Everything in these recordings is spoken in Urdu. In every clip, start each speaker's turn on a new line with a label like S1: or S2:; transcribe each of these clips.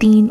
S1: 3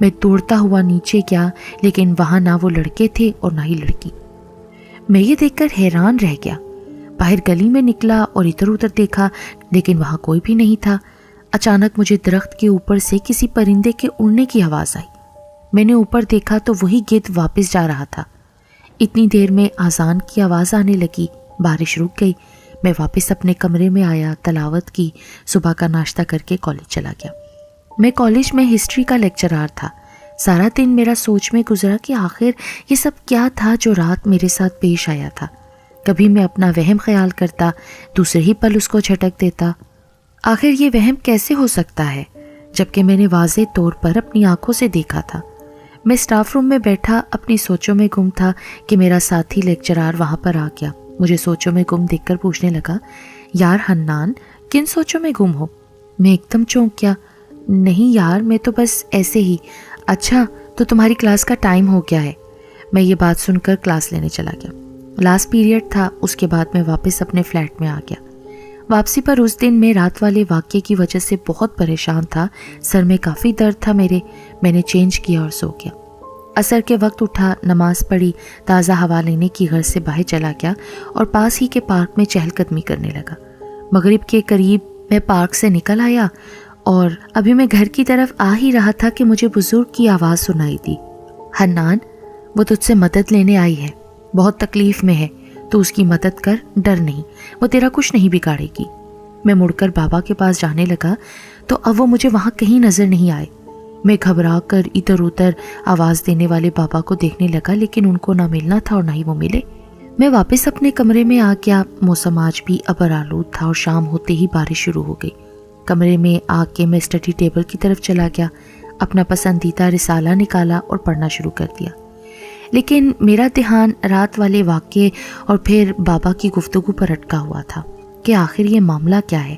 S1: میں دوڑتا ہوا نیچے گیا، لیکن وہاں نہ وہ لڑکے تھے اور نہ ہی لڑکی۔ میں یہ دیکھ کر حیران رہ گیا۔ باہر گلی میں نکلا اور ادھر ادھر دیکھا، لیکن وہاں کوئی بھی نہیں تھا۔ اچانک مجھے درخت کے اوپر سے کسی پرندے کے اڑنے کی آواز آئی۔ میں نے اوپر دیکھا تو وہی گدھ واپس جا رہا تھا۔ اتنی دیر میں اذان کی آواز آنے لگی، بارش رک گئی۔ میں واپس اپنے کمرے میں آیا، تلاوت کی، صبح کا ناشتہ کر کے کالج چلا گیا۔ میں کالج میں ہسٹری کا لیکچرار تھا۔ سارا دن میرا سوچ میں گزرا کہ آخر یہ سب کیا تھا جو رات میرے ساتھ پیش آیا تھا۔ کبھی میں اپنا وہم خیال کرتا، دوسرے ہی پل اس کو جھٹک دیتا۔ آخر یہ وہم کیسے ہو سکتا ہے جبکہ میں نے واضح طور پر اپنی آنکھوں سے دیکھا تھا۔ میں اسٹاف روم میں بیٹھا اپنی سوچوں میں گم تھا کہ میرا ساتھی لیکچرار وہاں پر آ گیا۔ مجھے سوچوں میں گم دیکھ کر پوچھنے لگا، یار حنان، کن سوچوں میں گم ہو؟ میں ایک دم چونک گیا۔ نہیں یار، میں تو بس ایسے ہی۔ اچھا، تو تمہاری کلاس کا ٹائم ہو گیا ہے۔ میں یہ بات سن کر کلاس لینے چلا گیا۔ لاسٹ پیریڈ تھا، اس کے بعد میں واپس اپنے فلیٹ میں آ گیا۔ واپسی پر اس دن میں رات والے واقعے کی وجہ سے بہت پریشان تھا، سر میں کافی درد تھا میرے۔ میں نے چینج کیا اور سو گیا۔ عصر کے وقت اٹھا، نماز پڑھی، تازہ ہوا لینے کی غرض سے باہر چلا گیا اور پاس ہی کے پارک میں چہل قدمی کرنے لگا۔ مغرب کے قریب میں پارک سے نکل آیا اور ابھی میں گھر کی طرف آ ہی رہا تھا کہ مجھے بزرگ کی آواز سنائی دی، حنان، وہ تجھ سے مدد لینے آئی ہے، بہت تکلیف میں ہے، تو اس کی مدد کر، ڈر نہیں، وہ تیرا کچھ نہیں بگاڑے گی۔ میں مڑ کر بابا کے پاس جانے لگا تو اب وہ مجھے وہاں کہیں نظر نہیں آئے۔ میں گھبرا کر ادھر ادھر آواز دینے والے بابا کو دیکھنے لگا، لیکن ان کو نہ ملنا تھا اور نہ ہی وہ ملے۔ میں واپس اپنے کمرے میں آ گیا۔ موسم آج بھی ابر آلود تھا اور شام ہوتے ہی بارش شروع ہو گئی۔ کمرے میں آ کے میں اسٹڈی ٹیبل کی طرف چلا گیا، اپنا پسندیدہ رسالہ نکالا اور پڑھنا شروع کر دیا۔ لیکن میرا دھیان رات والے واقعے اور پھر بابا کی گفتگو پر اٹکا ہوا تھا کہ آخر یہ معاملہ کیا ہے،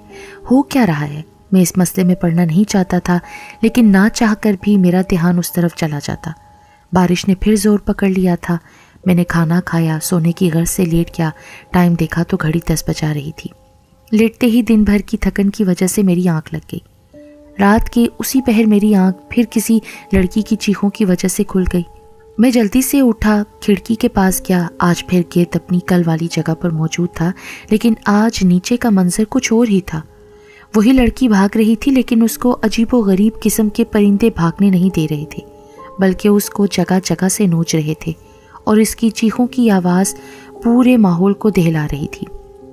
S1: ہو کیا رہا ہے۔ میں اس مسئلے میں پڑھنا نہیں چاہتا تھا، لیکن نہ چاہ کر بھی میرا دھیان اس طرف چلا جاتا۔ بارش نے پھر زور پکڑ لیا تھا۔ میں نے کھانا کھایا، سونے کی غرض سے لیٹ گیا۔ ٹائم دیکھا تو گھڑی 10 بجا رہی تھی۔ لیٹتے ہی دن بھر کی تھکن کی وجہ سے میری آنکھ لگ گئی۔ رات کے اسی پہر میری آنکھ پھر کسی لڑکی کی چیخوں کی وجہ سے کھل گئی۔ میں جلدی سے اٹھا، کھڑکی کے پاس گیا۔ آج پھر گیت اپنی کل والی جگہ پر موجود تھا، لیکن آج نیچے کا منظر کچھ اور ہی تھا۔ وہی لڑکی بھاگ رہی تھی، لیکن اس کو عجیب و غریب قسم کے پرندے بھاگنے نہیں دے رہے تھے، بلکہ اس کو جگہ جگہ سے نوچ رہے تھے، اور اس کی چیخوں کی آواز پورے ماحول کو دہلا رہی تھی۔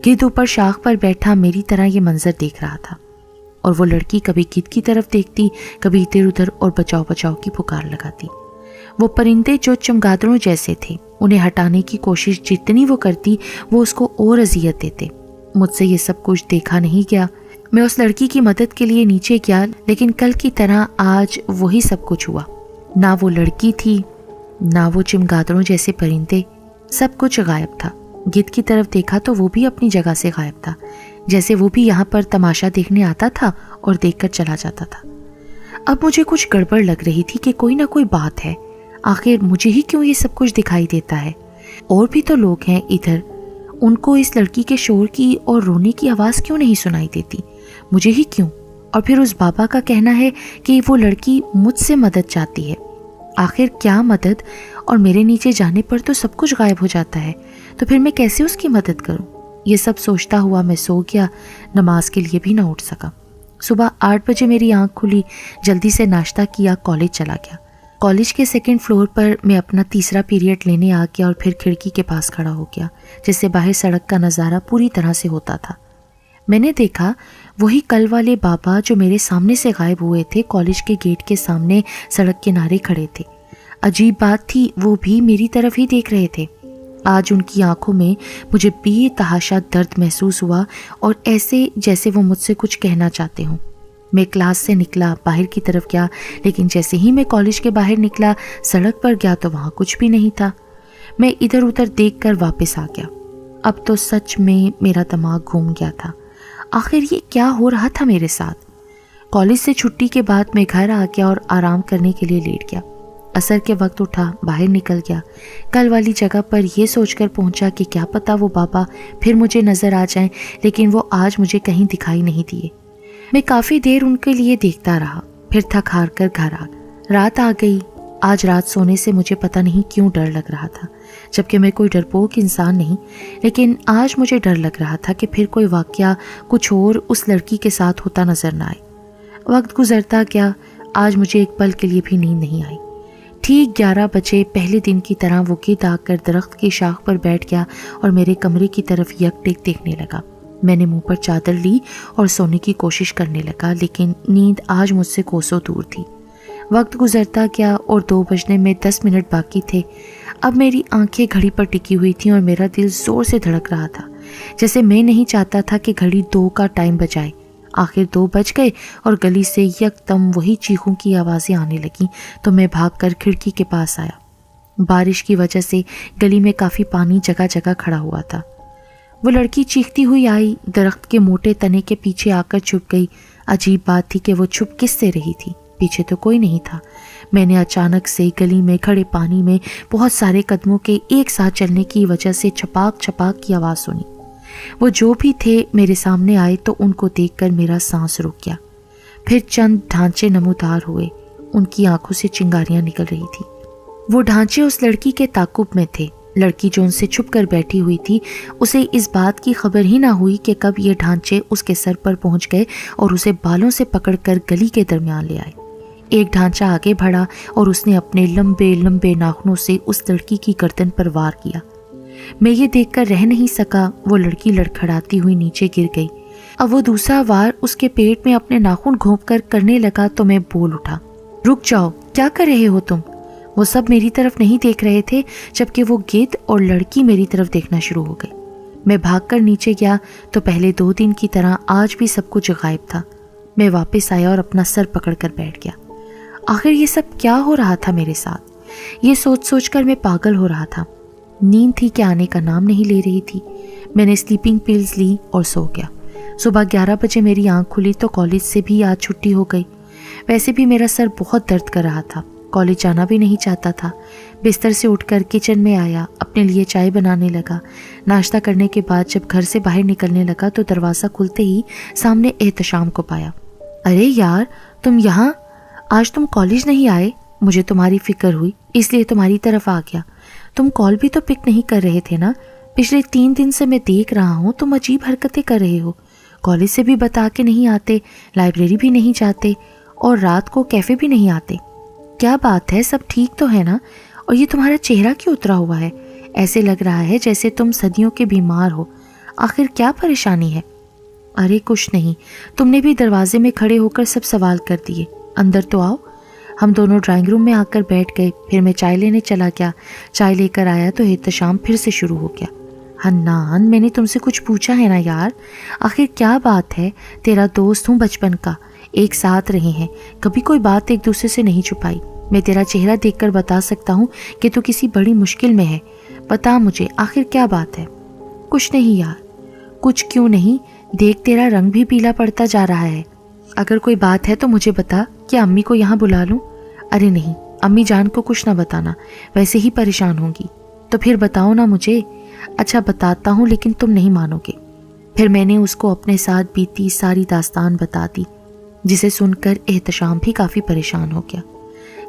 S1: گدھ اوپر شاخ پر بیٹھا میری طرح یہ منظر دیکھ رہا تھا، اور وہ لڑکی کبھی گدھ کی طرف دیکھتی، کبھی ادھر ادھر اور بچاؤ بچاؤ کی پکار لگاتی۔ وہ پرندے جو چمگادڑوں جیسے تھے، انہیں ہٹانے کی کوشش جتنی وہ کرتی، وہ اس کو اور اذیت دیتے۔ مجھ سے یہ سب کچھ دیکھا نہیں گیا۔ میں اس لڑکی کی مدد کے لیے نیچے گیا، لیکن کل کی طرح آج وہی سب کچھ ہوا۔ نہ وہ لڑکی تھی، نہ وہ چمگادڑوں جیسے پرندے، سب کچھ غائب تھا۔ گدھ کی طرف دیکھا تو وہ بھی اپنی جگہ سے غائب تھا، جیسے وہ بھی یہاں پر تماشا دیکھنے آتا تھا اور دیکھ کر چلا جاتا تھا۔ اب مجھے کچھ گڑبڑ لگ رہی تھی کہ کوئی نہ کوئی بات ہے، آخر مجھے ہی کیوں یہ سب کچھ دکھائی دیتا ہے؟ اور بھی تو لوگ ہیں ادھر، ان کو اس لڑکی کے شور کی اور رونے کی آواز کیوں نہیں سنائی دیتی؟ مجھے ہی کیوں؟ اور پھر اس بابا کا کہنا ہے کہ وہ لڑکی مجھ سے مدد چاہتی ہے۔ آخر کیا مدد؟ اور میرے نیچے جانے پر تو سب کچھ غائب ہو جاتا ہے، تو پھر میں کیسے اس کی مدد کروں؟ یہ سب سوچتا ہوا میں سو گیا، نماز کے لیے بھی نہ اٹھ سکا۔ صبح 8 بجے میری آنکھ کھلی، جلدی سے ناشتہ کیا، کالج چلا گیا۔ کالج کے 2nd فلور پر میں اپنا تیسرا پیریڈ لینے آ گیا اور پھر کھڑکی کے پاس کھڑا ہو گیا، جس سے باہر سڑک کا نظارہ پوری طرح سے ہوتا تھا۔ میں نے دیکھا وہی کل والے بابا جو میرے سامنے سے غائب ہوئے تھے، کالج کے گیٹ کے سامنے سڑک کنارے کھڑے تھے۔ عجیب بات تھی، وہ بھی میری طرف ہی دیکھ رہے تھے۔ آج ان کی آنکھوں میں مجھے بے تحاشا درد محسوس ہوا، اور ایسے جیسے وہ مجھ سے کچھ کہنا چاہتے ہوں۔ میں کلاس سے نکلا، باہر کی طرف گیا، لیکن جیسے ہی میں کالج کے باہر نکلا، سڑک پر گیا تو وہاں کچھ بھی نہیں تھا۔ میں ادھر ادھر دیکھ کر واپس آ گیا۔ اب تو سچ میں میرا دماغ گھوم گیا تھا۔ آخر یہ کیا ہو رہا تھا میرے ساتھ؟ کالج سے چھٹی کے بعد میں گھر آ گیا اور آرام کرنے کے لیے لیٹ گیا۔ عصر کے وقت اٹھا، باہر نکل گیا، کل والی جگہ پر یہ سوچ کر پہنچا کہ کیا پتا وہ بابا پھر مجھے نظر آ جائیں، لیکن وہ آج مجھے کہیں دکھائی نہیں دیے۔ میں کافی دیر ان کے لیے دیکھتا رہا، پھر تھک ہار کر گھر آ گیا۔ رات آ گئی۔ آج رات سونے سے مجھے پتہ نہیں کیوں ڈر لگ رہا تھا، جبکہ میں کوئی ڈرپوک انسان نہیں، لیکن آج مجھے ڈر لگ رہا تھا کہ پھر کوئی واقعہ کچھ اور اس لڑکی کے ساتھ ہوتا نظر نہ آئے۔ وقت گزرتا گیا، آج مجھے ایک پل کے لیے بھی نیند نہیں آئی۔ ٹھیک 11 بجے پہلے دن کی طرح وہ گدھ آ کر درخت کی شاخ پر بیٹھ گیا اور میرے کمرے کی طرف یک ٹک دیکھنے لگا۔ میں نے منہ پر چادر لی اور سونے کی کوشش کرنے لگا، لیکن نیند آج مجھ سے کوسوں دور تھی۔ وقت گزرتا گیا اور 2 بجنے میں 10 منٹ باقی تھے۔ اب میری آنکھیں گھڑی پر ٹکی ہوئی تھیں اور میرا دل زور سے دھڑک رہا تھا، جیسے میں نہیں چاہتا تھا کہ گھڑی 2 کا ٹائم بجائے۔ آخر 2 بج گئے اور گلی سے یکدم وہی چیخوں کی آوازیں آنے لگیں تو میں بھاگ کر کھڑکی کے پاس آیا۔ بارش کی وجہ سے گلی میں کافی پانی جگہ جگہ کھڑا ہوا تھا۔ وہ لڑکی چیختی ہوئی آئی، درخت کے موٹے تنے کے پیچھے آ کر چھپ گئی۔ عجیب بات تھی کہ وہ چھپ کس سے رہی تھی؟ پیچھے تو کوئی نہیں تھا۔ میں نے اچانک سے گلی میں کھڑے پانی میں بہت سارے قدموں کے ایک ساتھ چلنے کی وجہ سے چھپاک چھپاک کی آواز سنی۔ وہ جو بھی تھے میرے سامنے آئے تو ان کو دیکھ کر میرا سانس رک گیا۔ پھر چند ڈھانچے نمودار ہوئے، ان کی آنکھوں سے چنگاریاں نکل رہی تھی۔ وہ ڈھانچے اس لڑکی کے تعاقب میں تھے۔ لڑکی جو ان سے چھپ کر بیٹھی ہوئی تھی، اسے اس بات کی خبر ہی نہ ہوئی کہ کب یہ ڈھانچے اس کے سر پر پہنچ گئے اور اسے بالوں سے پکڑ کر گلی کے درمیان لے آئے۔ ایک ڈھانچہ آگے بڑھا اور اس نے اپنے لمبے لمبے ناخنوں سے اس لڑکی کی گردن پر وار کیا۔ میں یہ دیکھ کر رہ نہیں سکا، وہ لڑکی لڑکھڑاتی ہوئی نیچے گر گئی۔ اب وہ دوسرا وار اس کے پیٹ میں اپنے ناخن گھونپ کر کرنے لگا تو میں بول اٹھا، رک جاؤ، کیا کر رہے ہو تم؟ وہ سب میری طرف نہیں دیکھ رہے تھے، جبکہ وہ گدھ اور لڑکی میری طرف دیکھنا شروع ہو گئے۔ میں بھاگ کر نیچے گیا تو پہلے 2 دن کی طرح آج بھی سب کچھ غائب تھا۔ میں واپس آیا اور اپنا سر پکڑ کر بیٹھ گیا۔ آخر یہ سب کیا ہو رہا تھا میرے ساتھ؟ یہ سوچ سوچ کر میں پاگل ہو رہا تھا۔ نیند تھی کہ آنے کا نام نہیں لے رہی تھی۔ میں نے سلیپنگ پلز لی اور سو گیا۔ صبح 11 بجے میری آنکھ کھلی تو کالج سے بھی آج چھٹی ہو گئی۔ ویسے بھی میرا سر بہت درد کر رہا تھا، کالج جانا بھی نہیں چاہتا تھا۔ بستر سے اٹھ کر کچن میں آیا، اپنے لیے چائے بنانے لگا۔ ناشتہ کرنے کے بعد جب گھر سے باہر نکلنے لگا تو دروازہ کھلتے ہی سامنے احتشام کو پایا۔ ارے یار، تم یہاں؟ آج تم کالج نہیں آئے؟ مجھے تمہاری فکر ہوئی، اس لیے تمہاری طرف آ گیا۔ تم کال بھی تو پک نہیں کر رہے تھے نا؟ پچھلے 3 دن سے میں دیکھ رہا ہوں تم عجیب حرکتیں کر رہے ہو۔ کالج سے بھی بتا کے نہیں آتے، لائبریری بھی نہیں جاتے اور رات کو کیفے بھی نہیں آتے۔ کیا بات ہے، سب ٹھیک تو ہے نا؟ اور یہ تمہارا چہرہ کیوں اترا ہوا ہے؟ ایسے لگ رہا ہے جیسے تم صدیوں کے بیمار ہو۔ آخر کیا پریشانی ہے؟ ارے کچھ نہیں، تم نے بھی دروازے میں کھڑے ہو کر سب سوال کر دیے۔ اندر تو آؤ۔ ہم دونوں ڈرائنگ روم میں آ کر بیٹھ گئے۔ پھر میں چائے لینے چلا گیا۔ چائے لے کر آیا تو احتشام پھر سے شروع ہو گیا۔ حنان، میں نے تم سے کچھ پوچھا ہے نا یار؟ آخر کیا بات ہے؟ تیرا دوست ہوں بچپن کا، ایک ساتھ رہے ہیں، کبھی کوئی بات ایک دوسرے سے نہیں چھپائی۔ میں تیرا چہرہ دیکھ کر بتا سکتا ہوں کہ تو کسی بڑی مشکل میں ہے۔ بتا مجھے آخر کیا بات ہے؟ کچھ نہیں یار۔ کچھ کیوں نہیں؟ دیکھ تیرا رنگ بھی پیلا پڑتا جا رہا ہے۔ اگر کوئی بات ہے تو مجھے بتا، کیا امی کو یہاں بلا لوں؟ ارے نہیں، امی جان کو کچھ نہ بتانا، ویسے ہی پریشان ہوں گی۔ تو پھر بتاؤ نا مجھے۔ اچھا بتاتا ہوں، لیکن تم نہیں مانو گے۔ پھر میں نے اس کو اپنے ساتھ بیتی ساری داستان بتا دی، جسے سن کر احتشام بھی کافی پریشان ہو گیا۔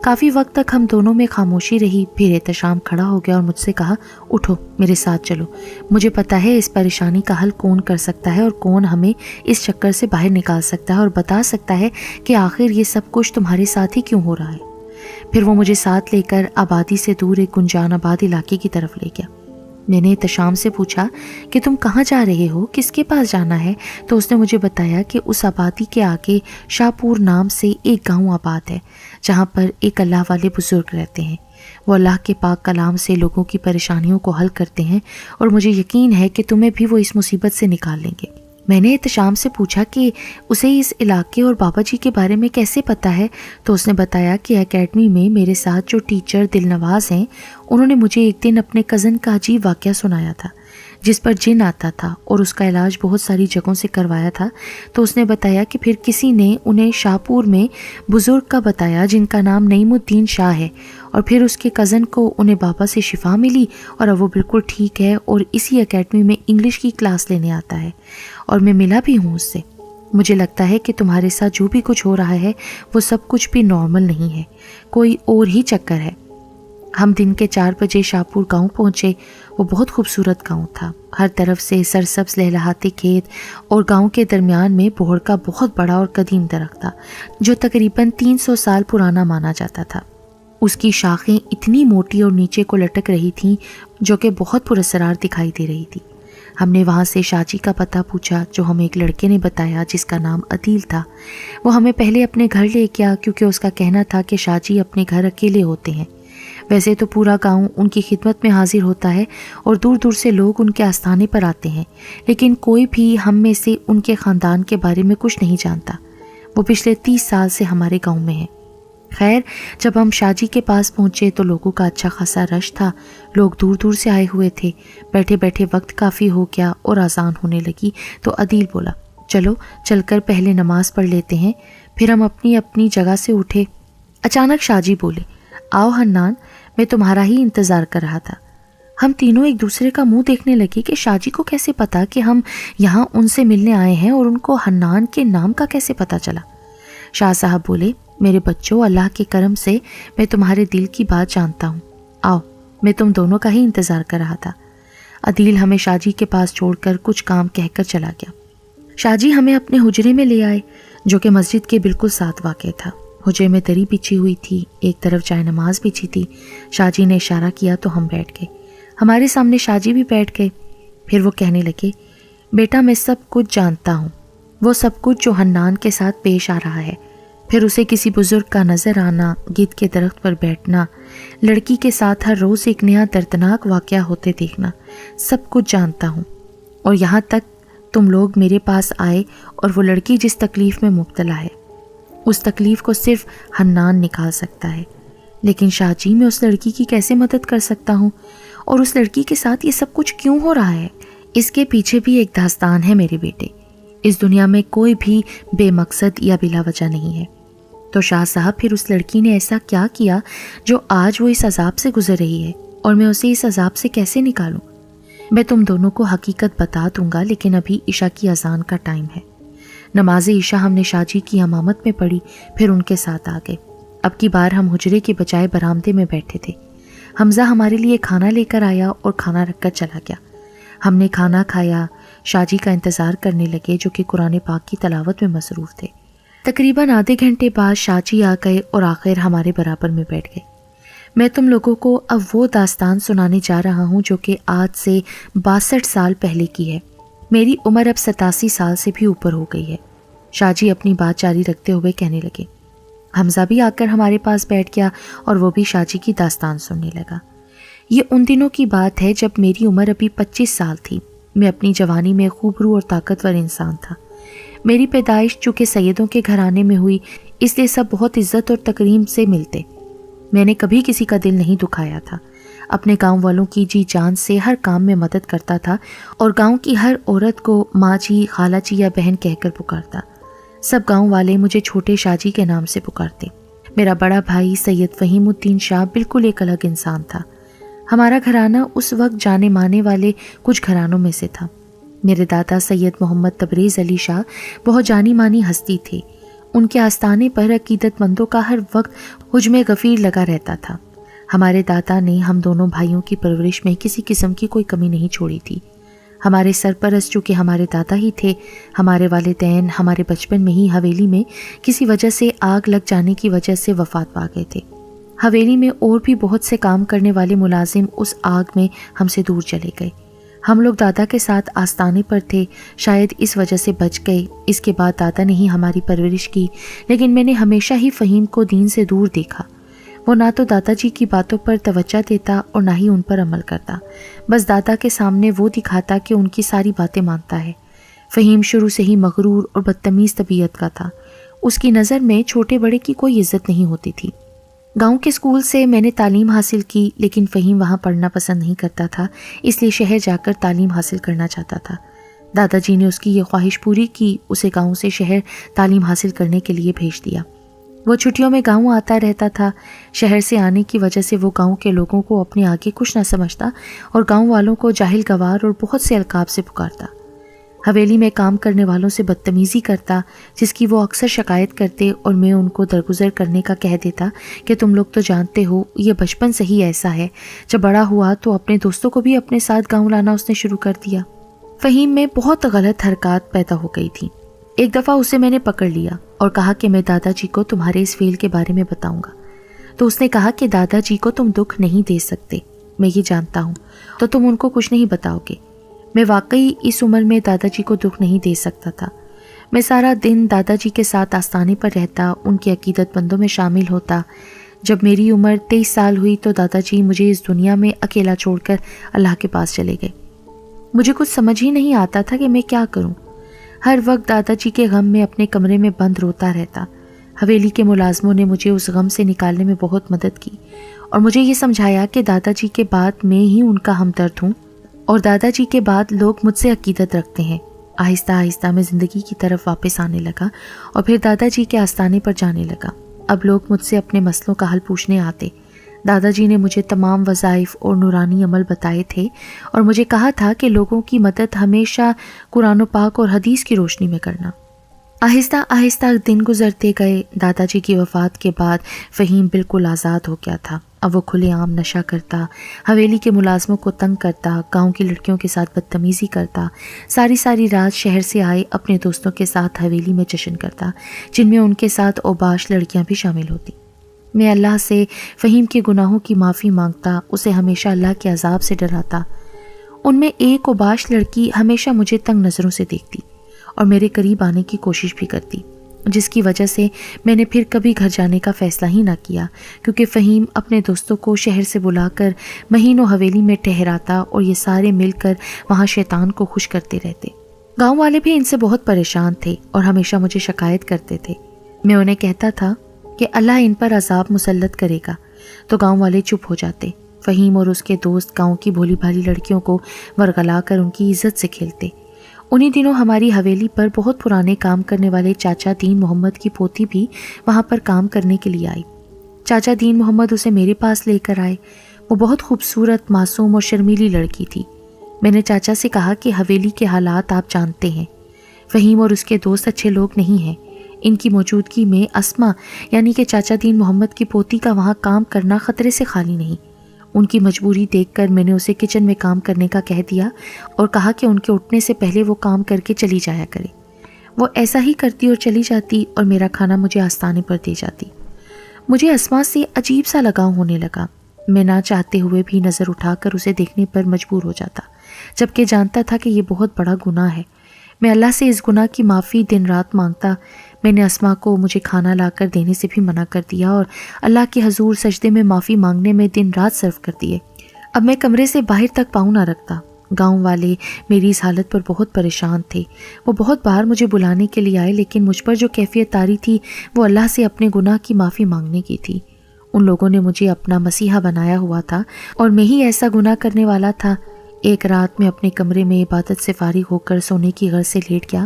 S1: کافی وقت تک ہم دونوں میں خاموشی رہی۔ پھر احتشام کھڑا ہو گیا اور مجھ سے کہا، اٹھو میرے ساتھ چلو، مجھے پتا ہے اس پریشانی کا حل کون کر سکتا ہے اور کون ہمیں اس چکر سے باہر نکال سکتا ہے اور بتا سکتا ہے کہ آخر یہ سب کچھ تمہارے ساتھ ہی کیوں ہو رہا ہے۔ پھر وہ مجھے ساتھ لے کر آبادی سے دور ایک گنجان آباد علاقے کی طرف لے گیا۔ میں نے احتشام سے پوچھا کہ تم کہاں جا رہے ہو، کس کے پاس جانا ہے؟ تو اس نے مجھے بتایا کہ اس آبادی کے آگے شاہ پور نام سے ایک گاؤں آباد ہے، جہاں پر ایک اللہ والے بزرگ رہتے ہیں۔ وہ اللہ کے پاک کلام سے لوگوں کی پریشانیوں کو حل کرتے ہیں اور مجھے یقین ہے کہ تمہیں بھی وہ اس مصیبت سے نکال لیں گے۔ میں نے احتشام سے پوچھا کہ اسے اس علاقے اور بابا جی کے بارے میں کیسے پتہ ہے؟ تو اس نے بتایا کہ اکیڈمی میں میرے ساتھ جو ٹیچر دل نواز ہیں، انہوں نے مجھے ایک دن اپنے کزن کا عجیب واقعہ سنایا تھا، جس پر جن آتا تھا اور اس کا علاج بہت ساری جگہوں سے کروایا تھا۔ تو اس نے بتایا کہ پھر کسی نے انہیں شاہ پور میں بزرگ کا بتایا جن کا نام نعیم الدین شاہ ہے، اور پھر اس کے کزن کو انہیں بابا سے شفا ملی اور اب وہ بالکل ٹھیک ہے اور اسی اکیڈمی میں انگلش کی کلاس لینے آتا ہے، اور میں ملا بھی ہوں اس سے۔ مجھے لگتا ہے کہ تمہارے ساتھ جو بھی کچھ ہو رہا ہے وہ سب کچھ بھی نارمل نہیں ہے، کوئی اور ہی چکر ہے۔ ہم دن کے 4 بجے شاہپور گاؤں پہنچے۔ وہ بہت خوبصورت گاؤں تھا، ہر طرف سے سرسبز لہلہاتے کھیت اور گاؤں کے درمیان میں بوہڑ کا بہت بڑا اور قدیم درخت تھا جو تقریباً 300 سال پرانا مانا جاتا تھا۔ اس کی شاخیں اتنی موٹی اور نیچے کو لٹک رہی تھیں جو کہ بہت پراسرار دکھائی دے رہی تھی۔ ہم نے وہاں سے شاہ جی کا پتہ پوچھا جو ہمیں ایک لڑکے نے بتایا جس کا نام عدیل تھا۔ وہ ہمیں پہلے اپنے گھر لے گیا کیونکہ اس کا کہنا تھا کہ شاہ جی اپنے گھر اکیلے ہوتے ہیں۔ ویسے تو پورا گاؤں ان کی خدمت میں حاضر ہوتا ہے اور دور دور سے لوگ ان کے آستانے پر آتے ہیں، لیکن کوئی بھی ہم میں سے ان کے خاندان کے بارے میں کچھ نہیں جانتا۔ وہ پچھلے 30 سال سے ہمارے گاؤں میں ہیں۔ خیر، جب ہم شاہ جی کے پاس پہنچے تو لوگوں کا اچھا خاصا رش تھا، لوگ دور دور سے آئے ہوئے تھے۔ بیٹھے بیٹھے وقت کافی ہو گیا اور اذان ہونے لگی تو عدیل بولا، چلو چل کر پہلے نماز پڑھ لیتے ہیں۔ پھر ہم اپنی اپنی جگہ سے اٹھے۔ اچانک شاہ جی بولے، آؤ حنان، میں تمہارا ہی انتظار کر رہا تھا۔ ہم تینوں ایک دوسرے کا منہ دیکھنے لگے کہ شاہ جی کو کیسے پتا کہ ہم یہاں ان سے ملنے آئے ہیں اور ان کو حنان کے نام کا کیسے پتا چلا۔ شاہ صاحب بولے، میرے بچوں، اللہ کے کرم سے میں تمہارے دل کی بات جانتا ہوں، آؤ، میں تم دونوں کا ہی انتظار کر رہا تھا۔ عدیل ہمیں شاہ جی کے پاس چھوڑ کر کچھ کام کہہ کر چلا گیا۔ شاہ جی ہمیں اپنے حجرے میں لے آئے جو کہ مسجد کے بالکل ساتھ واقع تھا۔ حجرے میں دری بچھی ہوئی تھی، ایک طرف چائے نماز بچھی تھی۔ شاہ جی نے اشارہ کیا تو ہم بیٹھ گئے۔ ہمارے سامنے شاہ جی بھی بیٹھ گئے۔ پھر وہ کہنے لگے، بیٹا میں سب کچھ جانتا ہوں، وہ سب کچھ جو حنان کے ساتھ پیش آ رہا ہے، پھر اسے کسی بزرگ کا نظر آنا، گدھ کے درخت پر بیٹھنا، لڑکی کے ساتھ ہر روز ایک نیا دردناک واقعہ ہوتے دیکھنا، سب کچھ جانتا ہوں۔ اور یہاں تک تم لوگ میرے پاس آئے اور وہ لڑکی جس تکلیف میں مبتلا ہے، اس تکلیف کو صرف حنان نکال سکتا ہے۔ لیکن شاہ جی میں اس لڑکی کی کیسے مدد کر سکتا ہوں؟ اور اس لڑکی کے ساتھ یہ سب کچھ کیوں ہو رہا ہے؟ اس کے پیچھے بھی ایک داستان ہے میرے بیٹے۔ اس دنیا میں کوئی بھی بے مقصد یا بلا وجہ نہیں ہے۔ تو شاہ صاحب، پھر اس لڑکی نے ایسا کیا کیا جو آج وہ اس عذاب سے گزر رہی ہے، اور میں اسے اس عذاب سے کیسے نکالوں؟ میں تم دونوں کو حقیقت بتا دوں گا، لیکن ابھی عشاء کی اذان کا ٹائم ہے۔ نماز عشاء ہم نے شاہ جی کی امامت میں پڑھی، پھر ان کے ساتھ آ گئے۔ اب کی بار ہم حجرے کے بجائے برآمدے میں بیٹھے تھے۔ حمزہ ہمارے لیے کھانا لے کر آیا اور کھانا رکھ کر چلا گیا۔ ہم نے کھانا کھایا، شاہ جی کا انتظار کرنے لگے جو کہ قرآن پاک کی تلاوت میں مصروف تھے۔ تقریباً آدھے گھنٹے بعد شاہ جی آ گئے اور آخر ہمارے برابر میں بیٹھ گئے۔ میں تم لوگوں کو اب وہ داستان سنانے جا رہا ہوں جو کہ آج سے 62 سال پہلے کی ہے۔ میری عمر اب 87 سال سے بھی اوپر ہو گئی ہے۔ شاہ جی اپنی بات جاری رکھتے ہوئے کہنے لگے۔ حمزہ بھی آ کر ہمارے پاس بیٹھ گیا اور وہ بھی شاہ جی کی داستان سننے لگا۔ یہ ان دنوں کی بات ہے جب میری عمر ابھی 25 سال تھی۔ میں اپنی جوانی میں خوبرو اور طاقتور انسان تھا۔ میری پیدائش چونکہ سیدوں کے گھرانے میں ہوئی، اس لیے سب بہت عزت اور تکریم سے ملتے۔ میں نے کبھی کسی کا دل نہیں دکھایا تھا، اپنے گاؤں والوں کی جی جان سے ہر کام میں مدد کرتا تھا اور گاؤں کی ہر عورت کو ماں جی، خالہ جی یا بہن کہہ کر پکارتا۔ سب گاؤں والے مجھے چھوٹے شاہ جی کے نام سے پکارتے۔ میرا بڑا بھائی سید فہیم الدین شاہ بالکل ایک الگ انسان تھا۔ ہمارا گھرانہ اس وقت جانے مانے والے کچھ گھرانوں میں سے تھا۔ میرے دادا سید محمد تبریز علی شاہ بہت جانی مانی ہستی تھے۔ ان کے آستانے پر عقیدت مندوں کا ہر وقت حجم غفیر لگا رہتا تھا۔ ہمارے دادا نے ہم دونوں بھائیوں کی پرورش میں کسی قسم کی کوئی کمی نہیں چھوڑی تھی۔ ہمارے سرپرست چونکہ ہمارے دادا ہی تھے، ہمارے والدین ہمارے بچپن میں ہی حویلی میں کسی وجہ سے آگ لگ جانے کی وجہ سے وفات پا گئے تھے۔ حویلی میں اور بھی بہت سے کام کرنے والے ملازم اس آگ میں ہم سے دور چلے گئے۔ ہم لوگ دادا کے ساتھ آستانے پر تھے، شاید اس وجہ سے بچ گئے۔ اس کے بعد دادا نے ہی ہماری پرورش کی، لیکن میں نے ہمیشہ ہی فہیم کو دین سے دور دیکھا۔ وہ نہ تو دادا جی کی باتوں پر توجہ دیتا اور نہ ہی ان پر عمل کرتا، بس دادا کے سامنے وہ دکھاتا کہ ان کی ساری باتیں مانتا ہے۔ فہیم شروع سے ہی مغرور اور بدتمیز طبیعت کا تھا۔ اس کی نظر میں چھوٹے بڑے کی کوئی عزت نہیں ہوتی تھی۔ گاؤں کے اسکول سے میں نے تعلیم حاصل کی، لیکن فہیم وہاں پڑھنا پسند نہیں کرتا تھا، اس لیے شہر جا کر تعلیم حاصل کرنا چاہتا تھا۔ دادا جی نے اس کی یہ خواہش پوری کی، اسے گاؤں سے شہر تعلیم حاصل کرنے کے لیے بھیج دیا۔ وہ چھٹیوں میں گاؤں آتا رہتا تھا۔ شہر سے آنے کی وجہ سے وہ گاؤں کے لوگوں کو اپنے آگے کچھ نہ سمجھتا اور گاؤں والوں کو جاہل گوار اور بہت سے القاب سے پکارتا۔ حویلی میں کام کرنے والوں سے بدتمیزی کرتا، جس کی وہ اکثر شکایت کرتے، اور میں ان کو درگزر کرنے کا کہہ دیتا کہ تم لوگ تو جانتے ہو یہ بچپن سے ہی ایسا ہے۔ جب بڑا ہوا تو اپنے دوستوں کو بھی اپنے ساتھ گاؤں لانا اس نے شروع کر دیا۔ فہیم میں بہت غلط حرکات پیدا ہو گئی تھی۔ ایک دفعہ اسے میں نے پکڑ لیا اور کہا کہ میں دادا جی کو تمہارے اس فیل کے بارے میں بتاؤں گا۔ تو اس نے کہا کہ دادا جی کو تم دکھ نہیں دے سکتے، میں یہ جانتا ہوں، تو تم ان کو کچھ نہیں بتاؤ گے۔ میں واقعی اس عمر میں دادا جی کو دکھ نہیں دے سکتا تھا۔ میں سارا دن دادا جی کے ساتھ آستانے پر رہتا، ان کی عقیدت مندوں میں شامل ہوتا۔ جب میری عمر 23 سال ہوئی تو دادا جی مجھے اس دنیا میں اکیلا چھوڑ کر اللہ کے پاس چلے گئے۔ مجھے کچھ سمجھ ہی نہیں آتا تھا کہ میں کیا کروں۔ ہر وقت دادا جی کے غم میں اپنے کمرے میں بند روتا رہتا۔ حویلی کے ملازموں نے مجھے اس غم سے نکالنے میں بہت مدد کی اور مجھے یہ سمجھایا کہ دادا جی کے بعد میں ہی ان کا ہمدرد ہوں، اور دادا جی کے بعد لوگ مجھ سے عقیدت رکھتے ہیں۔ آہستہ آہستہ میں زندگی کی طرف واپس آنے لگا اور پھر دادا جی کے آستانے پر جانے لگا۔ اب لوگ مجھ سے اپنے مسئلوں کا حل پوچھنے آتے۔ دادا جی نے مجھے تمام وظائف اور نورانی عمل بتائے تھے اور مجھے کہا تھا کہ لوگوں کی مدد ہمیشہ قرآن و پاک اور حدیث کی روشنی میں کرنا۔ آہستہ آہستہ دن گزرتے گئے۔ دادا جی کی وفات کے بعد فہیم بالکل آزاد ہو گیا تھا۔ اب وہ کھلے عام نشہ کرتا، حویلی کے ملازموں کو تنگ کرتا، گاؤں کی لڑکیوں کے ساتھ بدتمیزی کرتا، ساری رات شہر سے آئے اپنے دوستوں کے ساتھ حویلی میں جشن کرتا، جن میں ان کے ساتھ اوباش لڑکیاں بھی شامل ہوتی۔ میں اللہ سے فہیم کے گناہوں کی معافی مانگتا، اسے ہمیشہ اللہ کے عذاب سے ڈراتا۔ ان میں ایک اوباش لڑکی ہمیشہ مجھے تنگ نظروں سے دیکھتی اور میرے قریب آنے کی کوشش بھی کرتی، جس کی وجہ سے میں نے پھر کبھی گھر جانے کا فیصلہ ہی نہ کیا، کیونکہ فہیم اپنے دوستوں کو شہر سے بلا کر مہینوں حویلی میں ٹھہراتا اور یہ سارے مل کر وہاں شیطان کو خوش کرتے رہتے۔ گاؤں والے بھی ان سے بہت پریشان تھے اور ہمیشہ مجھے شکایت کرتے تھے۔ میں انہیں کہتا تھا کہ اللہ ان پر عذاب مسلط کرے گا، تو گاؤں والے چپ ہو جاتے۔ فہیم اور اس کے دوست گاؤں کی بھولی بھالی لڑکیوں کو ورغلا کر ان کی عزت سے کھیلتے۔ انہی دنوں ہماری حویلی پر بہت پرانے کام کرنے والے چاچا دین محمد کی پوتی بھی وہاں پر کام کرنے کے لیے آئی۔ چاچا دین محمد اسے میرے پاس لے کر آئے۔ وہ بہت خوبصورت، معصوم اور شرمیلی لڑکی تھی۔ میں نے چاچا سے کہا کہ حویلی کے حالات آپ جانتے ہیں، فہیم اور اس کے دوست اچھے لوگ نہیں ہیں۔ ان کی موجودگی میں اسما یعنی کہ چاچا دین محمد کی پوتی کا وہاں کام کرنا خطرے سے خالی نہیں۔ ان کی مجبوری دیکھ کر میں نے اسے کچن میں کام کرنے کا کہہ دیا اور کہا کہ ان کے اٹھنے سے پہلے وہ کام کر کے چلی جایا کرے۔ وہ ایسا ہی کرتی اور چلی جاتی اور میرا کھانا مجھے آستانے پر دے جاتی۔ مجھے اسما سے عجیب سا لگاؤ ہونے لگا۔ میں نہ چاہتے ہوئے بھی نظر اٹھا کر اسے دیکھنے پر مجبور ہو جاتا، جبکہ جانتا تھا کہ یہ بہت بڑا گناہ ہے۔ میں اللہ سے اس گناہ کی معافی دن رات مانگتا۔ میں نے اسما کو مجھے کھانا لا کر دینے سے بھی منع کر دیا اور اللہ کے حضور سجدے میں معافی مانگنے میں دن رات صرف کر دیے۔ اب میں کمرے سے باہر تک پاؤں نہ رکھتا۔ گاؤں والے میری اس حالت پر بہت پریشان تھے۔ وہ بہت بار مجھے بلانے کے لیے آئے، لیکن مجھ پر جو کیفیت طاری تھی وہ اللہ سے اپنے گناہ کی معافی مانگنے کی تھی۔ ان لوگوں نے مجھے اپنا مسیحا بنایا ہوا تھا اور میں ہی ایسا گناہ کرنے والا تھا۔ ایک رات میں اپنے کمرے میں عبادت سے فارغ ہو کر سونے کی غرض سے لیٹ گیا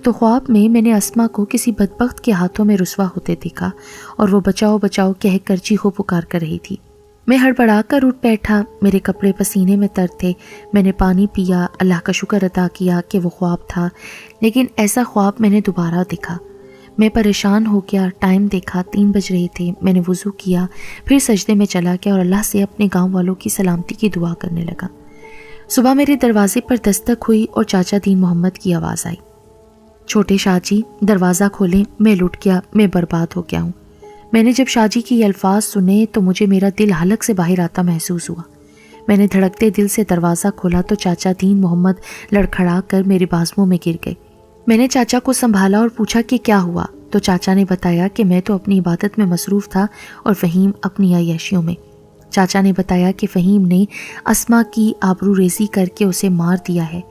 S1: تو خواب میں نے اسما کو کسی بدبخت کے ہاتھوں میں رسوا ہوتے دیکھا اور وہ بچاؤ بچاؤ کہہ کر چیخو پکار کر رہی تھی۔ میں ہڑبڑا کر اٹھ بیٹھا، میرے کپڑے پسینے میں تر تھے۔ میں نے پانی پیا، اللہ کا شکر ادا کیا کہ وہ خواب تھا، لیکن ایسا خواب میں نے دوبارہ دیکھا۔ میں پریشان ہو گیا۔ ٹائم دیکھا، 3 بج رہے تھے۔ میں نے وضو کیا، پھر سجدے میں چلا گیا اور اللہ سے اپنے گاؤں والوں کی سلامتی کی دعا کرنے لگا۔ صبح میرے دروازے پر دستک ہوئی اور چاچا دین محمد کی آواز آئی، چھوٹے شاہ جی دروازہ کھولیں، میں لٹ گیا، میں برباد ہو گیا ہوں۔ میں نے جب شاہ جی کی یہ الفاظ سنے تو مجھے میرا دل حلق سے باہر آتا محسوس ہوا۔ میں نے دھڑکتے دل سے دروازہ کھولا تو چاچا دین محمد لڑکھڑا کر میرے بازوؤں میں گر گئے۔ میں نے چاچا کو سنبھالا اور پوچھا کہ کیا ہوا، تو چاچا نے بتایا کہ میں تو اپنی عبادت میں مصروف تھا اور فہیم اپنی عیاشیوں میں۔ چاچا نے بتایا کہ فہیم نے اسما کی آبرو ریزی کر کے اسے مار دیا ہے۔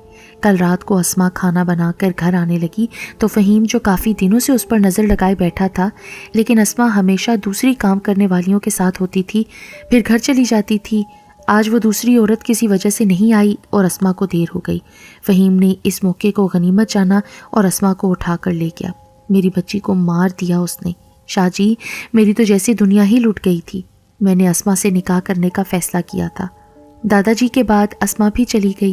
S1: کل رات کو اسما کھانا بنا کر گھر آنے لگی تو فہیم جو کافی دنوں سے اس پر نظر لگائے بیٹھا تھا، لیکن اسما ہمیشہ دوسری کام کرنے والیوں کے ساتھ ہوتی تھی، پھر گھر چلی جاتی تھی۔ آج وہ دوسری عورت کسی وجہ سے نہیں آئی اور اسما کو دیر ہو گئی۔ فہیم نے اس موقع کو غنیمت جانا اور اسما کو اٹھا کر لے گیا۔ میری بچی کو مار دیا اس نے۔ شاہ جی، میری تو جیسی دنیا ہی لٹ گئی تھی۔ میں نے اسما سے نکاح کرنے کا فیصلہ کیا تھا۔ دادا جی کے بعد اسما بھی چلی گئی۔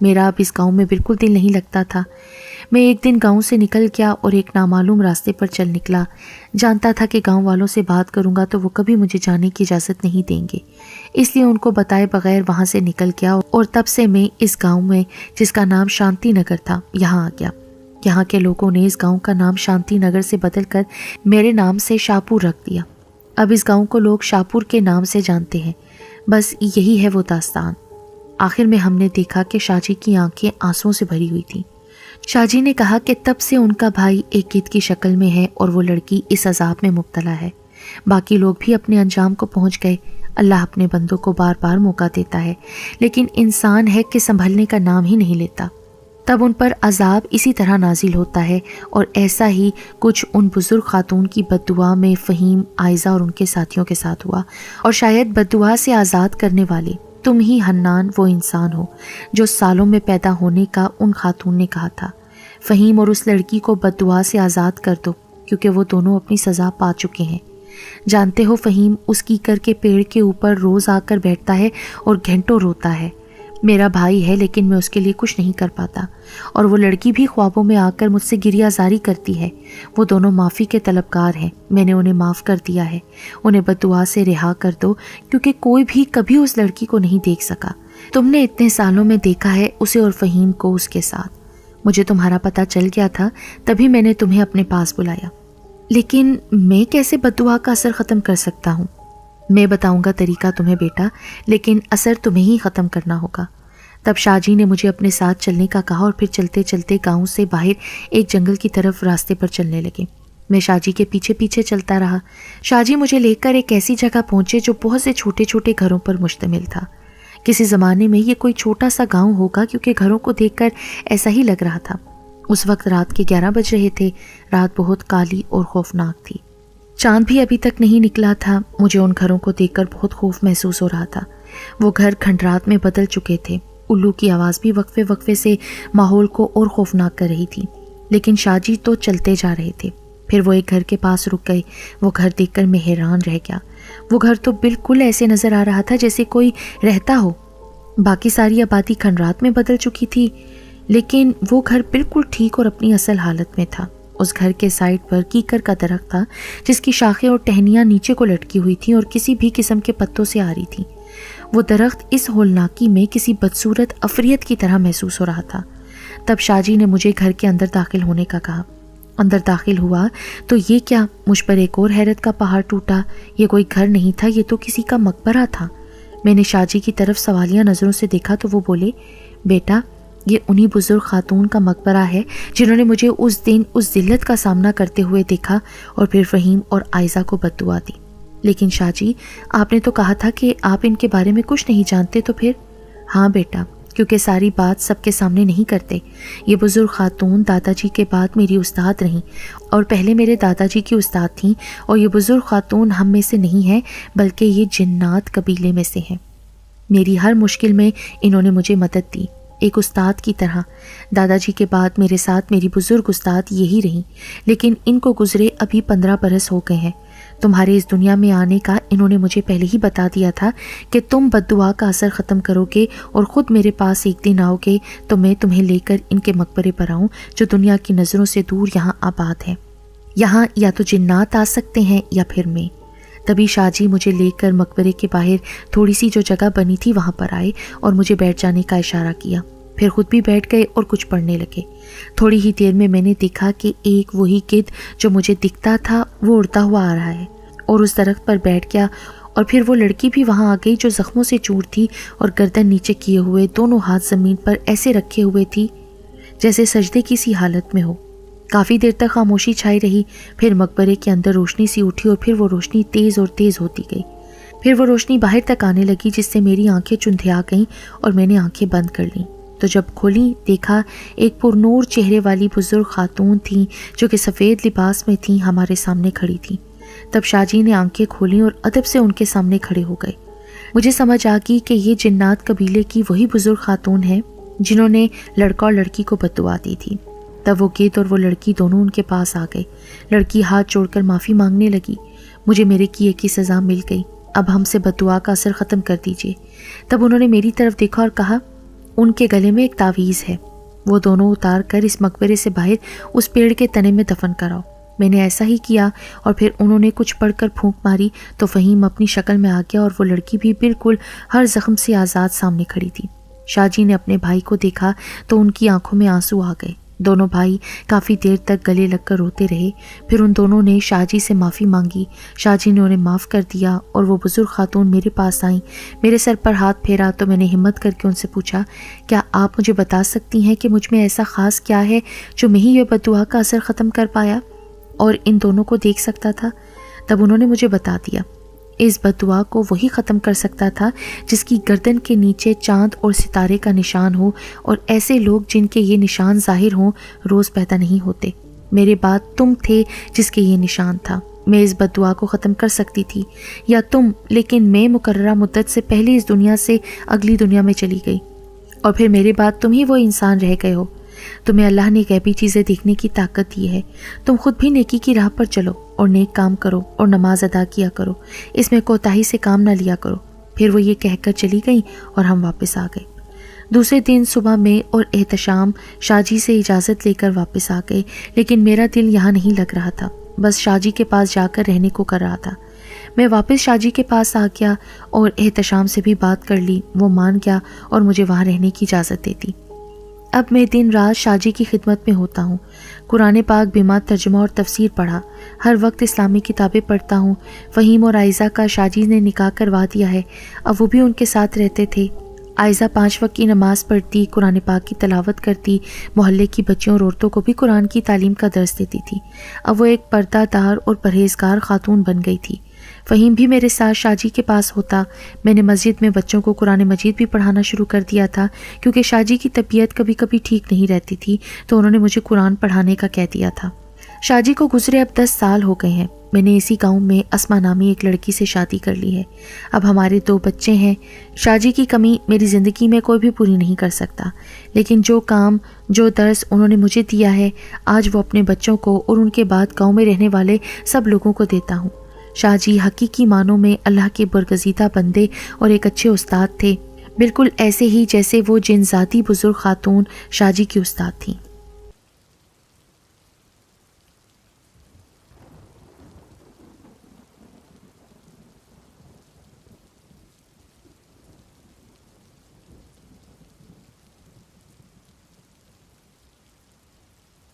S1: میرا اب اس گاؤں میں بالکل دل نہیں لگتا تھا۔ میں ایک دن گاؤں سے نکل گیا اور ایک نامعلوم راستے پر چل نکلا۔ جانتا تھا کہ گاؤں والوں سے بات کروں گا تو وہ کبھی مجھے جانے کی اجازت نہیں دیں گے، اس لیے ان کو بتائے بغیر وہاں سے نکل گیا اور تب سے میں اس گاؤں میں، جس کا نام شانتی نگر تھا، یہاں آ گیا۔ یہاں کے لوگوں نے اس گاؤں کا نام شانتی نگر سے بدل کر میرے نام سے شاہپور رکھ دیا۔ اب اس گاؤں کو لوگ شاہپور کے نام سے جانتے ہیں۔ بس یہی ہے وہ داستان۔ آخر میں ہم نے دیکھا کہ شاہ جی کی آنکھیں آنسوؤں سے بھری ہوئی تھیں۔ شاہ جی نے کہا کہ تب سے ان کا بھائی ایک گدھ کی شکل میں ہے اور وہ لڑکی اس عذاب میں مبتلا ہے۔ باقی لوگ بھی اپنے انجام کو پہنچ گئے۔ اللہ اپنے بندوں کو بار بار موقع دیتا ہے، لیکن انسان ہے کہ سنبھلنے کا نام ہی نہیں لیتا۔ تب ان پر عذاب اسی طرح نازل ہوتا ہے، اور ایسا ہی کچھ ان بزرگ خاتون کی بد دعا میں فہیم، عائزہ اور ان کے ساتھیوں کے ساتھ ہوا، اور شاید بد دعا سے آزاد کرنے والے تم ہی حنان وہ انسان ہو جو سالوں میں پیدا ہونے کا ان خاتون نے کہا تھا۔ فہیم اور اس لڑکی کو بد دعا سے آزاد کر دو، کیونکہ وہ دونوں اپنی سزا پا چکے ہیں۔ جانتے ہو فہیم اس کیکر کے پیڑ کے اوپر روز آ کر بیٹھتا ہے اور گھنٹوں روتا ہے۔ میرا بھائی ہے لیکن میں اس کے لیے کچھ نہیں کر پاتا، اور وہ لڑکی بھی خوابوں میں آ کر مجھ سے گریہ زاری کرتی ہے۔ وہ دونوں معافی کے طلبگار ہیں، میں نے انہیں معاف کر دیا ہے۔ انہیں بد دعا سے رہا کر دو، کیونکہ کوئی بھی کبھی اس لڑکی کو نہیں دیکھ سکا۔ تم نے اتنے سالوں میں دیکھا ہے اسے اور فہیم کو اس کے ساتھ۔ مجھے تمہارا پتہ چل گیا تھا، تبھی میں نے تمہیں اپنے پاس بلایا۔ لیکن میں کیسے بد دعا کا اثر ختم کر سکتا ہوں؟ میں بتاؤں گا طریقہ تمہیں بیٹا، لیکن اثر تمہیں ہی ختم کرنا ہوگا۔ تب شاہ جی نے مجھے اپنے ساتھ چلنے کا کہا اور پھر چلتے چلتے گاؤں سے باہر ایک جنگل کی طرف راستے پر چلنے لگے۔ میں شاہ جی کے پیچھے پیچھے چلتا رہا۔ شاہ جی مجھے لے کر ایک ایسی جگہ پہنچے جو بہت سے چھوٹے چھوٹے گھروں پر مشتمل تھا۔ کسی زمانے میں یہ کوئی چھوٹا سا گاؤں ہوگا، کیونکہ گھروں کو دیکھ کر ایسا ہی لگ رہا تھا۔ اس وقت رات کے 11 بج رہے تھے۔ رات بہت کالی اور خوفناک تھی۔ چاند بھی ابھی تک نہیں نکلا تھا۔ مجھے ان گھروں کو دیکھ کر بہت خوف محسوس ہو رہا تھا۔ وہ گھر کھنڈرات میں بدل چکے تھے۔ الو کی آواز بھی وقفے وقفے سے ماحول کو اور خوفناک کر رہی تھی، لیکن شاہ جی تو چلتے جا رہے تھے۔ پھر وہ ایک گھر کے پاس رک گئے۔ وہ گھر دیکھ کر میں حیران رہ گیا۔ وہ گھر تو بالکل ایسے نظر آ رہا تھا جیسے کوئی رہتا ہو۔ باقی ساری آبادی کھنڈرات میں بدل چکی تھی، لیکن وہ گھر بالکل ٹھیک اور اپنی اصل حالت میں تھا۔ اس گھر کے سائڈ پر کیکر کا درخت تھا، جس کی شاخیں اور ٹہنیاں نیچے کو لٹکی ہوئی تھیں اور کسی بھی قسم کے پتوں سے آ رہی تھیں۔ وہ درخت اس ہولناکی میں کسی بدصورت عفریت کی طرح محسوس ہو رہا تھا۔ تب شاہ جی نے مجھے گھر کے اندر داخل ہونے کا کہا۔ اندر داخل ہوا تو یہ کیا، مجھ پر ایک اور حیرت کا پہاڑ ٹوٹا۔ یہ کوئی گھر نہیں تھا، یہ تو کسی کا مقبرہ تھا۔ میں نے شاہ جی کی طرف سوالیہ نظروں سے دیکھا تو وہ بولے، بیٹا یہ انہی بزرگ خاتون کا مقبرہ ہے جنہوں نے مجھے اس دن اس ذلت کا سامنا کرتے ہوئے دیکھا اور پھر فہیم اور عائزہ کو بد دعا دی۔ لیکن شاہ جی آپ نے تو کہا تھا کہ آپ ان کے بارے میں کچھ نہیں جانتے، تو پھر؟ ہاں بیٹا، کیونکہ ساری بات سب کے سامنے نہیں کرتے۔ یہ بزرگ خاتون دادا جی کے بعد میری استاد رہیں، اور پہلے میرے دادا جی کی استاد تھیں، اور یہ بزرگ خاتون ہم میں سے نہیں ہے بلکہ یہ جنات قبیلے میں سے ہیں۔ میری ہر مشکل میں انہوں نے مجھے مدد دی، ایک استاد کی طرح۔ دادا جی کے بعد میرے ساتھ میری بزرگ استاد یہی رہیں، لیکن ان کو گزرے ابھی 15 برس ہو گئے ہیں۔ تمہارے اس دنیا میں آنے کا انہوں نے مجھے پہلے ہی بتا دیا تھا کہ تم بد دعا کا اثر ختم کرو گے اور خود میرے پاس ایک دن آؤ گے تو میں تمہیں لے کر ان کے مقبرے پر آؤں جو دنیا کی نظروں سے دور یہاں آباد ہے۔ یہاں یا تو جنات آ سکتے ہیں یا پھر میں۔ تبھی شاہ جی مجھے لے کر مقبرے کے باہر تھوڑی سی جو جگہ بنی تھی وہاں پر آئے اور مجھے بیٹھ جانے کا اشارہ کیا۔ پھر خود بھی بیٹھ گئے اور کچھ پڑھنے لگے۔ تھوڑی ہی دیر میں نے دیکھا کہ ایک وہی گدھ جو مجھے دکھتا تھا وہ اڑتا ہوا آ رہا ہے اور اس درخت پر بیٹھ گیا، اور پھر وہ لڑکی بھی وہاں آ گئی جو زخموں سے چور تھی اور گردن نیچے کیے ہوئے دونوں ہاتھ زمین پر ایسے رکھے ہوئے تھی جیسے سجدے کی سی حالت میں ہو۔ کافی دیر تک خاموشی چھائی رہی، پھر مقبرے کے اندر روشنی سی اٹھی اور پھر وہ روشنی تیز اور تیز ہوتی گئی۔ پھر وہ روشنی باہر تک آنے لگی جس سے میری آنکھیں چندھیا گئیں اور میں نے آنکھیں بند کر لیں۔ تو جب کھولیں دیکھا ایک پرنور چہرے والی بزرگ خاتون تھیں جو کہ سفید لباس میں تھیں، ہمارے سامنے کھڑی تھیں۔ تب شاہ جی نے آنکھیں کھولیں اور ادب سے ان کے سامنے کھڑے ہو گئے۔ مجھے سمجھ آ گئی کہ یہ جنات قبیلے کی وہی بزرگ خاتون ہیں جنہوں نے لڑکا اور لڑکی کو بد دعا دی تھی۔ تب وہ گدھ اور وہ لڑکی دونوں ان کے پاس آ گئے۔ لڑکی ہاتھ جوڑ کر معافی مانگنے لگی۔ مجھے میرے کیے کی سزا مل گئی، اب ہم سے بد دعا کا اثر ختم کر دیجیے۔ تب انہوں نے میری طرف دیکھا اور کہا، ان کے گلے میں ایک تعویذ ہے، وہ دونوں اتار کر اس مقبرے سے باہر اس پیڑ کے تنے میں دفن کراؤ۔ میں نے ایسا ہی کیا اور پھر انہوں نے کچھ پڑھ کر پھونک ماری تو فہیم اپنی شکل میں آ گیا اور وہ لڑکی بھی بالکل ہر زخم سے آزاد سامنے کھڑی تھی۔ شاہ جی نے اپنے بھائی کو دیکھا تو ان کی آنکھوں میں آنسو آ گئے۔ دونوں بھائی کافی دیر تک گلے لگ کر روتے رہے، پھر ان دونوں نے شاہ جی سے معافی مانگی۔ شاہ جی نے انہیں معاف کر دیا اور وہ بزرگ خاتون میرے پاس آئیں، میرے سر پر ہاتھ پھیرا تو میں نے ہمت کر کے ان سے پوچھا، کیا آپ مجھے بتا سکتی ہیں کہ مجھ میں ایسا خاص کیا ہے جو میں ہی یہ بددعا کا اثر ختم کر پایا اور ان دونوں کو دیکھ سکتا تھا؟ تب انہوں نے مجھے بتا دیا، اس بددعا کو وہی ختم کر سکتا تھا جس کی گردن کے نیچے چاند اور ستارے کا نشان ہو، اور ایسے لوگ جن کے یہ نشان ظاہر ہوں روز پیدا نہیں ہوتے۔ میرے بعد تم تھے جس کے یہ نشان تھا۔ میں اس بددعا کو ختم کر سکتی تھی، یا تم، لیکن میں مقررہ مدت سے پہلے اس دنیا سے اگلی دنیا میں چلی گئی، اور پھر میرے بعد تم ہی وہ انسان رہ گئے ہو۔ تمہیں اللہ نے غیبی چیزیں دیکھنے کی طاقت دی ہے، تم خود بھی نیکی کی راہ پر چلو اور نیک کام کرو اور نماز ادا کیا کرو، اس میں کوتاہی سے کام نہ لیا کرو۔ پھر وہ یہ کہہ کر چلی گئیں اور ہم واپس آ گئے۔ دوسرے دن صبح میں اور احتشام شاہ جی سے اجازت لے کر واپس آ گئے، لیکن میرا دل یہاں نہیں لگ رہا تھا، بس شاہ جی کے پاس جا کر رہنے کو کر رہا تھا۔ میں واپس شاہ جی کے پاس آ گیا اور احتشام سے بھی بات کر لی، وہ مان گیا اور مجھے وہاں رہنے کی اجازت دے دی۔ اب میں دن رات شاہ جی کی خدمت میں ہوتا ہوں، قرآن پاک بیمار ترجمہ اور تفسیر پڑھا، ہر وقت اسلامی کتابیں پڑھتا ہوں۔ فہیم اور عائزہ کا شاہ جی نے نکاح کروا دیا ہے، اب وہ بھی ان کے ساتھ رہتے تھے۔ عائزہ 5 وقت کی نماز پڑھتی، قرآن پاک کی تلاوت کرتی، محلے کی بچیوں اور عورتوں کو بھی قرآن کی تعلیم کا درس دیتی تھی۔ اب وہ ایک پردہ دار اور پرہیزگار خاتون بن گئی تھی۔ فہیم بھی میرے ساتھ شاہ جی کے پاس ہوتا۔ میں نے مسجد میں بچوں کو قرآن مجید بھی پڑھانا شروع کر دیا تھا، کیونکہ شاہ جی کی طبیعت کبھی کبھی ٹھیک نہیں رہتی تھی تو انہوں نے مجھے قرآن پڑھانے کا کہہ دیا تھا۔ شاہ جی کو گزرے اب 10 سال ہو گئے ہیں۔ میں نے اسی گاؤں میں اسما نامی ایک لڑکی سے شادی کر لی ہے۔ اب ہمارے 2 بچے ہیں۔ شاہ جی کی کمی میری زندگی میں کوئی بھی پوری نہیں کر سکتا، لیکن جو کام، جو درس انہوں نے مجھے دیا ہے، آج وہ اپنے بچوں کو اور ان کے بعد گاؤں میں رہنے والے سب لوگوں کو دیتا ہوں۔ شاہ جی حقیقی معنوں میں اللہ کے برگزیدہ بندے اور ایک اچھے استاد تھے، بالکل ایسے ہی جیسے وہ جن ذاتی بزرگ خاتون شاہ جی کی استاد تھیں۔